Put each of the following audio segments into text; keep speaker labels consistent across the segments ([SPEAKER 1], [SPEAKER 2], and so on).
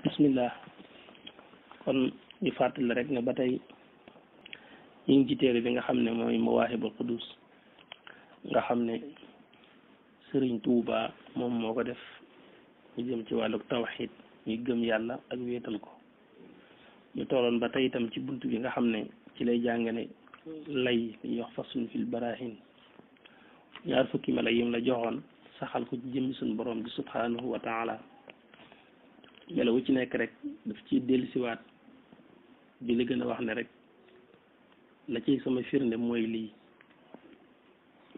[SPEAKER 1] bismillah kon ñu fàttali rek ne ba tey ñu ngi ci téere bi nga xam ne mooy Mawahiboul khoudoss nga xam ne Serigne Touba moom moo ko def ñu jëm ci wàllu tawxiid ñu gëm yàlla ak wéetal ko ñu tolloon ba tey itam ci bunt bi nga xam ne ci lay jàngale lay ñuy wax faslun fil barahin ñaar fukki mala yim la joxoon saxal ko ci jëmmi suñu borom bi subhanahu wa taala melo wu ci nekk rek daf ci dellusiwaat bi la gën a wax ne rek la ciy sama firnde mooy lii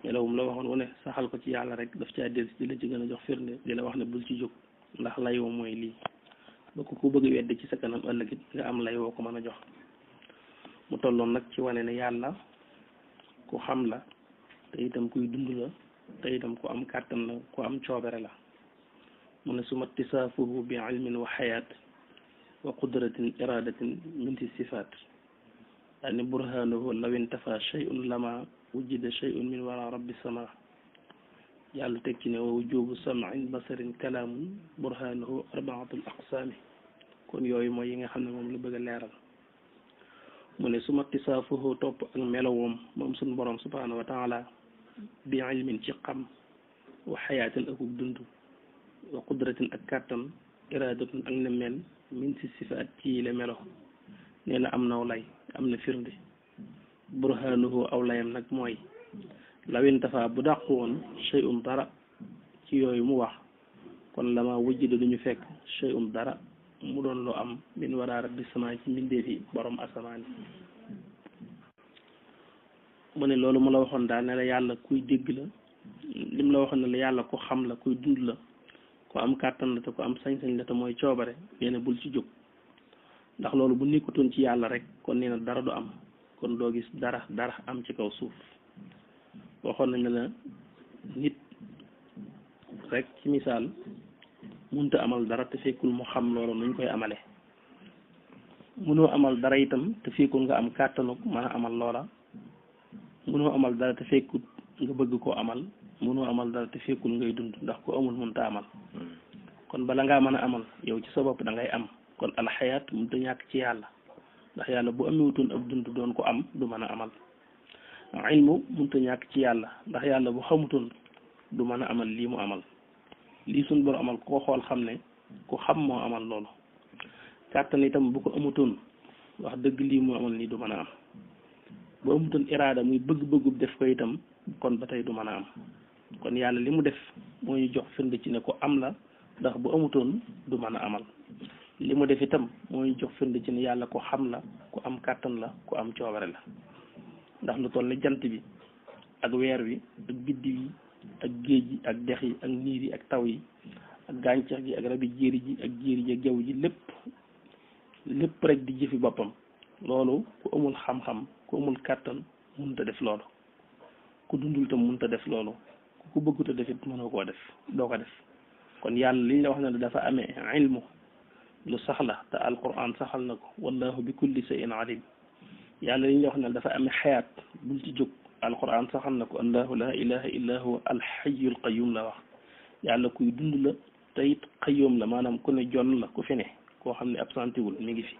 [SPEAKER 1] melowum la waxoon wu ne saxal ko ci yàlla rek daf caa dellusi di la ci gën a jox firnde di la wax ne bul ci jóg ndax layoo mooy lii ba ko bëgg a weddi ci sa kanam ëllëg it nga am lay woo ko mën a jox mu tolloon nag ci wane ne yàlla ku xam la te itam kuy dund la te itam ku am kàttan la ku am coobere la mu ne suma tisaafuhu bi ilmin wa xayaat wa qudratin iradatin min si sifaat yaani burhanuhu law intafa shay'un lama wujida shay'un min wara rabbi sama yàlla teg ci ne wa wujubu sam'in basarin kalaamun burhanuhu arbaatul aqsaami kon yooyu mooy yi nga xam ne moom la bëgg a leeral mu ne suma tisaafuhu topp ak melowoom moom suñu borom subhanahu wa taala bi ilmin ci xam wa xayaatin akuk dund wa qudratin ak kàttan iradatun ak nemmeel min si sifaat ci le melo nee na am naw lay am na firnde burhanuhu aw layam nag mooy lawin tafa bu dàqu woon shay'un dara ci yooyu mu wax kon lama wujjida duñu fekk shay'un dara mu doon loo am min wara rabbi sama ci mbindeef yi borom asamaan mu ne loolu mu la waxoon daal ne la yàlla kuy dégg la lim la waxoon ne la yàlla ku xam la kuy dund la ku am kàttan la te ku am sañ-sañ la te mooy coobare nee na bul ci jóg ndax loolu bu nekkutoon ci yàlla rek kon nee na dara du am kon doo gis dara am ci kaw suuf waxoon nañ la nit rek ci misaal munta amal dara te fekkul mu xam loolu nuñ koy amale munoo amal dara itam te fekkul nga am kàttanuk mën a amal loola munoo amal dara te fekkul nga bëgg koo amal munoo amal dara te fekkul ngay dund ndax ku amul munta amal kon bala ngaa mën a amal yow ci sa bopp da ngay am kon alxayaat munta ñàkk ci yàlla ndax yàlla bu amewutoon ab dund doon ko am du mën a amal ilmu munta ñàkk ci yàlla ndax yàlla bu xamutoon du mën a amal lii mu amal lii suñ bor amal koo xool xam ne ku xam moo amal loolu kàttan itam bu ko amutoon wax dëgg lii mu amal nii du mën a am bu amutoon iraada muy bëgg-bëggub def ko itam kon ba tey du mën a am kon yàlla li mu def moo ñu jox firnde ci ne ku am la ndax bu amutoon du mën a amal li mu def itam moo ñu jox firnde ci ne yàlla ku xam la ku am kàttan la ku am coobare la ndax lu toll jant bi ak weer wi ak biddiw yi ak géej yi ak dex yi ak niir yi ak taw yi ak gàncax gi ak rabi jéeri ji ak jéeri ji ak jaww ji lépp rek di jëfi boppam loolu ku amul xam-xam ku amul kàttan mënta def loolu ku dundul tam mënta def loolu ku bëggut a def it mënoo koo def doo ko def kon yàlla liñ la wax ne dafa amee ilmu lu sax la te alquran saxal na ko wallahu bi kulli shay'in alim yàlla liñ la wax ne dafa amee xayaat bul ci jóg alquran saxal na ko allahu la ilaha illa huwa alxayyul qayyum la wax yàlla kuy dund la te it qayyum la maanaam ku ne jonn la ku fi ne koo xam ne absenté wul mi ngi fi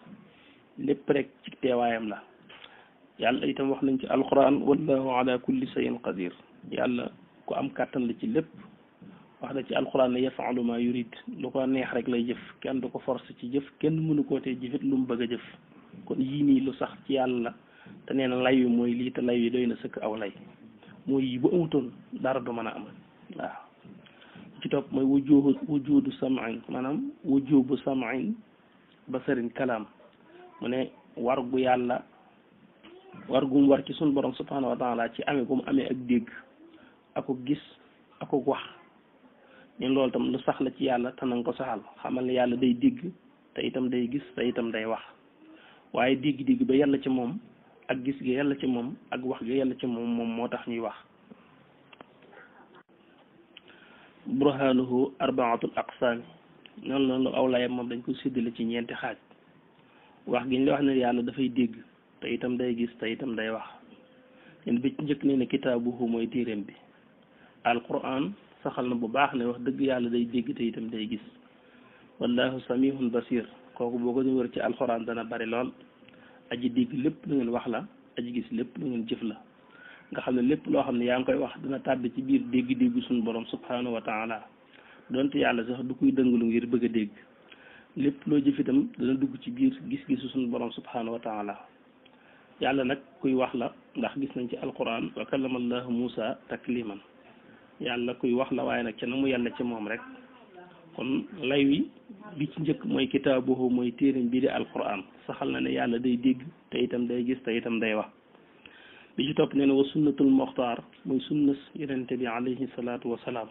[SPEAKER 1] lépp rek ci teewaayam la yàlla itam wax nañ ci alquran wallahu ala kulli shay'in qadir yàlla ku am kàttan la ci lépp wax na ci alquran ne yafalu ma yurid lu ko neex rek lay jëf kenn du ko force ci jëf kenn mënu koo tee jëfit lu mu bëgg a jëf kon yii nii lu sax ci yàlla la te nee na lay wi mooy lii te lay wi doy na sëkk aw lay mooy yi bu amutoon dara du mën a am waaw ci topp mooy wujudu sam'in maanaam wujubu sam'in basarin kalaam mu ne war gu yàlla war gum war ci sun borom subhanahu wa taala ci amee gu mu amee ak dégg ako gis ako wax ñun loolu tam lu sax la ci yàlla te nanga ko saxal xamal ne yàlla day dégg te itam day gis te itam day wax waaye dégg-dégg ba yàlla ci moom ak gis gi yàlla ci moom ak wax gi yàlla ci moom moo tax ñuy wax burhanuhu arbaatul aqsaami noonu aw layam moom dañ ko séddale ci ñeenti xaaj wax gi ñu la wax ne yàlla dafay dégg te itam day gis te itam day wax len bi ci njëkk ne ne kitaabuhu mooy téeréem bi alquran saxal na bu baax ne wax dëgg yàlla day dégg te itam day gis wallahu samihun basir kooku boo ko ñu wër ci alxuraan dana bari lool aji dégg lépp lu ngeen wax la aji gis lépp lu ngeen jëf la nga xam ne lépp loo xam ne yaa ngi koy wax dina tàbbi ci biir dégg-dégg suñu borom subhanahu wa taala donte yàlla sax du koy dëngalu ngir bëgg a dégg lépp loo jëf itam dana dugg ci biir gis-gisu suñu borom subhanahu wa taala yàlla nag kuy wax la ndax gis nañ ci alquran wa kallama allahu Musa takliman yàlla kuy wax la waaye nag ca na mu yàlla ci moom rek kon lay wi bi ci njëkk mooy kitaabuhu mooy téeram bii di alquran saxal na ne yàlla day dégg te itam day gis te itam day wax bi ci topp nee na wa sunnatul muxtaar mooy sunnas yonente bi alayhi salaatu wasalaam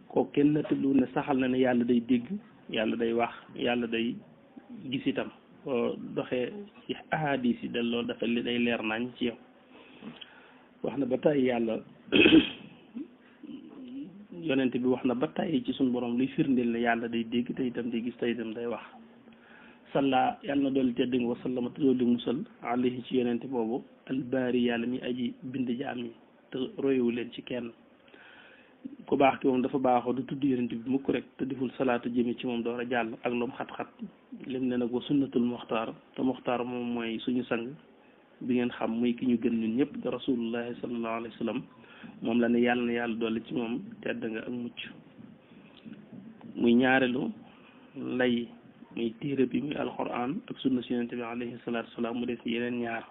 [SPEAKER 1] koo kenn nattablu ne saxal na ne yàlla day dégg yàlla day wax yàlla day gis itam boo doxee ci ahadis yi da loolu dafa li day leer nañ ci yow wax na ba tàyyi yàlla yonente bi wax na ba tàyyi ci suñu borom luy firndeel ne yàlla day dégg te itam day gis te itam day wax salla yàlla na doolu tedd nga wasallama te doolu musal alayhi ci yonente boobu albaari yàlla mi aji bind jaam yi te royewu leen ci kenn ku baax ki moom dafa baaxoo du tudd yonente bi mukk rek te deful salaatu jëme ci moom door a jàll ak loom xat-xat lim ne nag wa sunnatul muxtaar te muxtaar moom mooy suñu sang bi ngeen xam muy ki ñu gën ñun ñëpp da rasulullahi sallallahu alayhi wa sallam moom la ne yàlla na yàlla dolli ci moom tedd nga ak mucc muy ñaareelu lay muy téere bi muy alquran ak sunna si yonente bi alayhi salaatu wasalaam mu des yeneen ñaar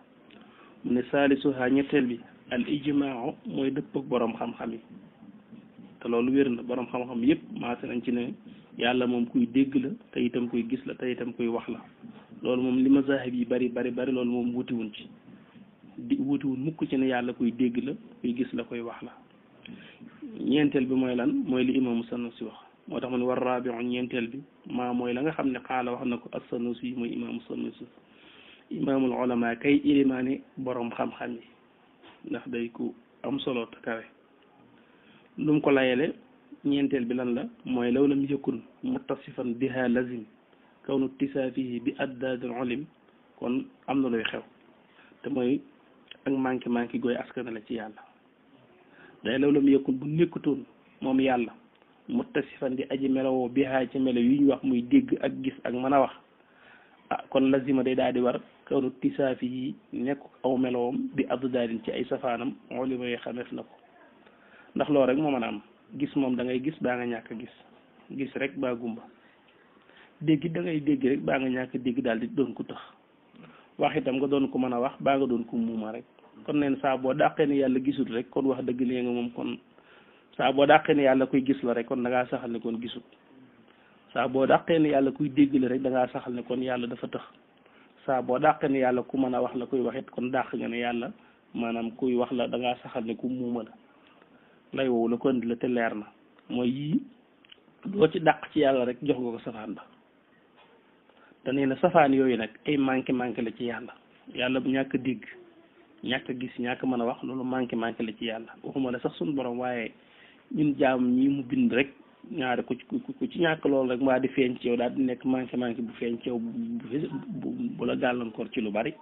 [SPEAKER 1] mu ne saalisuha ñetteel bi al ijmaa mooy dëpp ak borom xam-xam yi te loolu wér na borom xam-xam yëpp maase nañ ci ne yàlla moom kuy dégg la te itam kuy gis la te itam kuy wax la loolu moom li mazahib yi bari loolu moom wutiwuñ ci wutiwuñ mukk ci ne yàlla kuy dégg la kuy gis la kuy wax la ñeenteel bi mooy lan mooy li imaamu Sanusi wax moo tax ma ne war raabiu ñeenteel bi maa mooy la nga xam ne xaala wax na ko as-Sanusi yi mooy imaamu Sanusi imaamul ulama kay ilimaani borom xam-xam yi ndax day ku am solo te kawe lu mu ko layele ñeenteel bi lan la mooy law lam yakun muttasifan biha lazim kawnu tisaafihi bi addaadul ulim kon am na luy xew te mooy ak manqué gooy askanale ci yàlla day law lam yakun bu nekkutoon moom yàlla muttasifan di aji melowoo biha ci melo yi ñu wax muy dégg ak gis ak mën a wax ah kon lazima day daal di war kawnu tisaafihi nekk aw melowam bi addaadin ci ay safaanam ulima yi xameef na ko ndax loolu rek moo mën a am gis moom da ngay gis baa nga ñàkk a gis rek baa gumba dégg da ngay dégg rek baa nga ñàkk a dégg daal di doon ko tax wax itam nga doon ko mën a wax baa nga doon ko muuma rek kon neen saa boo dàqee ne yàlla gisul rek kon wax dëgg nee nga moom kon saa boo dàqee ne yàlla kuy gis la rek kon da ngaa saxal ne kon gisul saa boo dàqee ne yàlla kuy dégg la rek da ngaa saxal ne kon yàlla dafa tax saa boo dàqee ne yàlla ku mën a wax la kuy wax it kon dàq nga ne yàlla maanaam kuy wax la da ngaa saxal ne ku muuma la lay woowu la ko indi la te leer na mooy yii doo ci dàq ci yàlla rek jox nga ko safaan ba te nee na safaan yooyu nag ay manqué la ci yàlla bu ñàkk dégg ñàkk gis ñàkk mën a wax loolu manqué la ci yàlla waxuma la sax suñu borom waaye ñun jaam ñi mu bind rek ñaari ku ci ñàkk loolu rek mbaa di feeñ ci yow daal di nekk manqué bu feeñ ci yow bu la gàllankoor ci lu bari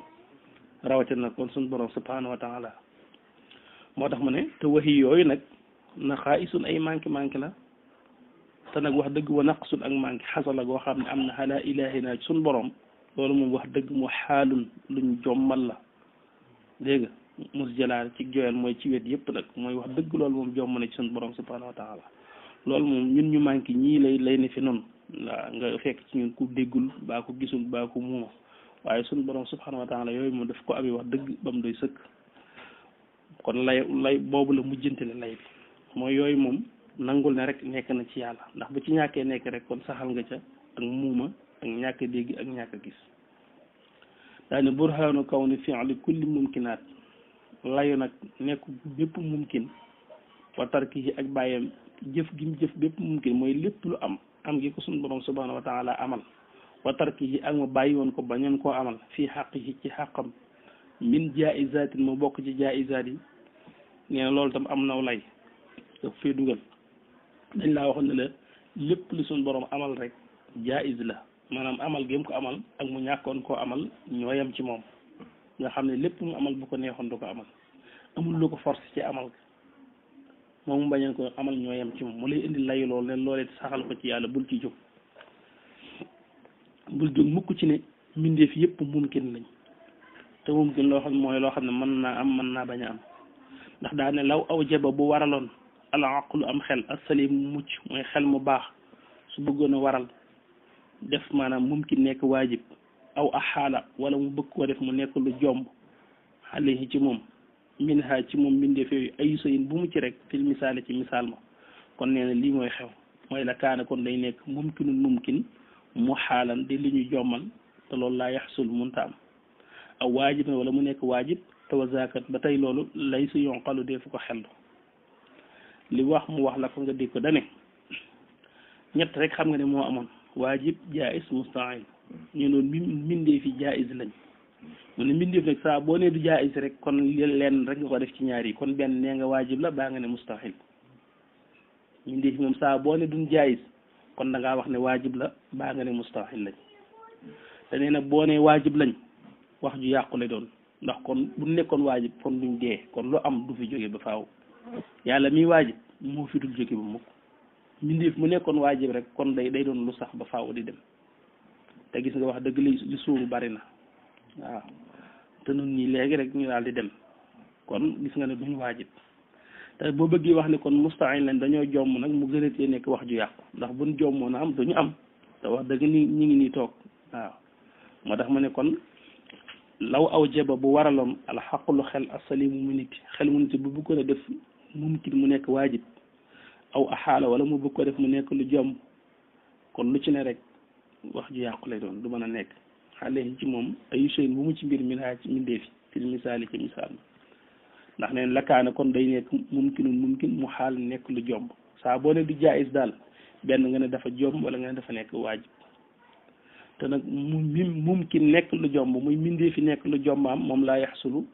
[SPEAKER 1] rawatina kon suñu borom subhanahu wa taala moo tax mu ne te waxi yooyu nag na xaa isun ay manqué la te nag wax dëgg wa naqsun ak manqué xasala goo xam ne am na xalaa ilahina suñ borom loolu moom wax dëgg mu xaalun luñ jommal la dégg nga mus jëlaal ci joyal mooy ci wet yëpp nag mooy wax dëgg loolu moom jomm na ci suñ borom subhanahu wa taala loolu moom ñun ñu manqué ñii lay ne fi noonu waa nga fekk ci ñun ku déggul baa ko gisul baa ko muuma waaye suñ borom subhanahu wa taala yooyu moom daf ko amee wax dëgg ba mu doy sëkk kon lay boobu la mujjantale lay bi mooy yooyu moom nangul ne rek nekk na ci yàlla ndax bu ci ñàkkee nekk rek kon saxal nga ca ak muuma ak ñàkk dégg ak ñàkk gis daane burhaanu kaw ni fi'li kulli mumkinaat layu nag nekk bépp mumkin wa tarki yi ak bàyyam jëf gi mu jëf bépp mumkin mooy lépp lu am gi ko suñu borom subhanahu wa taala amal wa tarki yi ak ma bàyyi woon ko bañoon koo amal fii xaq yi ci xàqam min jaaizatin mu bokk ci jaaizaat yi nee na loolu tam am naw lay daf fee dugal dañ laa waxoon ne la lépp li suñu borom amal rek jaaiz la maanaam amal gi mu ko amal ak mu ñàkkoon koo amal ñoo yem ci moom nga xam ne lépp mu amal bu ko neexoon du ko amal amul lu ko force ci amal moom mu bañeen ko amal ñoo yem ci moom mu lay indi layu loolu ne loolee saxal ko ci yàlla bul ci jóg bul jóg mukk ci ne mbindeef yëpp mumkin lañ te mumkin loo xam mooy loo xam ne mën naa am mën naa bañ a am ndax daa ne law aw jaba bu waraloon al aqlu am xel assalim mucc mooy xel mu baax su bëggoon a waral def maanaam mumkin nekk waajib aw axaala wala mu bëgg koo def mu nekk lu jomb alayhi ci moom min ha ci moom mbindeef yooyu ayu sayin bu mu ci rek fil misaale ci misaal ma kon nee na lii mooy xew mooy la kaana kon day nekk mumkinun mumkin mu xaalan di li ñu jommal te loolu laa yaxsul munta am aw waajib wala mu nekk waajib te wazakat ba tey loolu lay su yonqalu dee fu ko xellu li wax mu wax la ko nga dégg ko dane ñett rek xam nga ne moo amoon waajib jaais mustahil ñu noonu mbindeef yi jaais lañ mu ne mbindeef nag saa boo ne du jaais rek kon leen rek nga ko def ci ñaar yi kon benn nee nga waajib la baa nga ne mustahil mbindeef yi moom saa boo ne duñ jaais kon da ngaa wax ne waajib la baa nga ne mustahil lañ te nee na boo ne waajib lañ wax ju yàqule doon ndax kon bu nekkoon waajib kon duñ dee kon lu am du fi jóge ba faaw yàlla miy waajib moo fi dul jóge ba mukk mbindeef mu nekkoon waajib rek kon day doon lu sax ba faaw di dem te gis nga wax dëgg li suuru bari na waaw te nun ñi léegi rek ñu daal di dem kon gis nga ne duñ waajib te boo bëggee wax ne kon mustahil lañ dañoo jomm nag mu gën a tee nekk wax ju yàqu ndax buñ jommoon a am duñu am te wax dëgg ni ñi ngi nii toog waaw moo tax ma ne kon law aw jaba bu waraloon alxaqulu xel asalimu mu nit xel mu nit bu bëgg ko def mumkin mu nekk waajib aw axaala wala mu bëgg ko def mu nekk lu jomb kon lu ci ne rek wax ju yàqu lay doon du mën a nekk xale ci moom ayu seen bu mu ci mbir mi laa ci mbindeefi fil misaali ci misaal ndax neen lakaana kon day nekk mumkinun mumkin mu xaal nekk lu jomb saa boo ne du jaayis daal benn nga ne dafa jomb wala nga ne dafa nekk waajib te nag mumkin nekk lu jomb muy mbindee fi nekk lu jomb am moom laa yaxsulu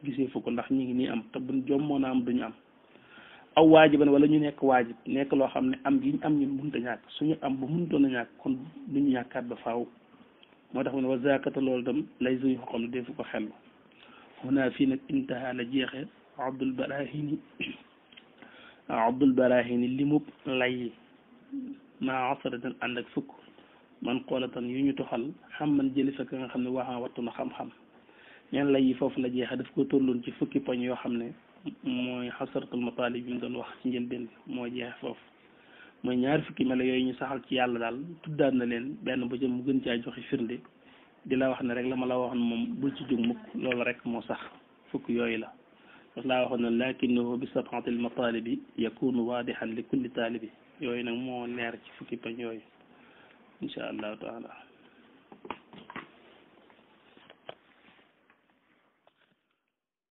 [SPEAKER 1] gisee fu ko ndax ñi ngi nii am te buñ jommoon a am duñu am aw waajiban wala ñu nekk waajib nekk loo xam ne am gi ñu am ñun mënut a ñàkk suñu am ba mënutoon a ñàkk kon duñu ñàkkaat ba faaw moo tax mu ne wa zakata loolu tam lay suñu ko xam ne defu ko xel xunaa fii nag intaha la jeexe abdul barahini limub lay maa asaratan ànd ak fukk man xoolatan yu ñu toxal xam man jëli fekk nga xam ne waxaa wattu na xam-xam ñeen lay yi foofu la jeexe daf ko tolloon ci fukki poñ yoo xam ne mooy xasaratul mataalib bi mu doon wax ci njëlbeen bi moo jeexe foofu mooy ñaari fukki melo yooyu ñu saxal ci yàlla daal tuddaat na leen benn ba jëm mu gën caa joxe firnde di la wax ne rek la ma la waxoon moom bul ci jóg mukk loolu rek moo sax fukk yooyu la parce que laa waxoon ne lakinnahu bi sab'atil mataalibi yakunu waadixan li kulli taalibi yooyu nag moo leer ci fukki poñ yooyu insha allahu taala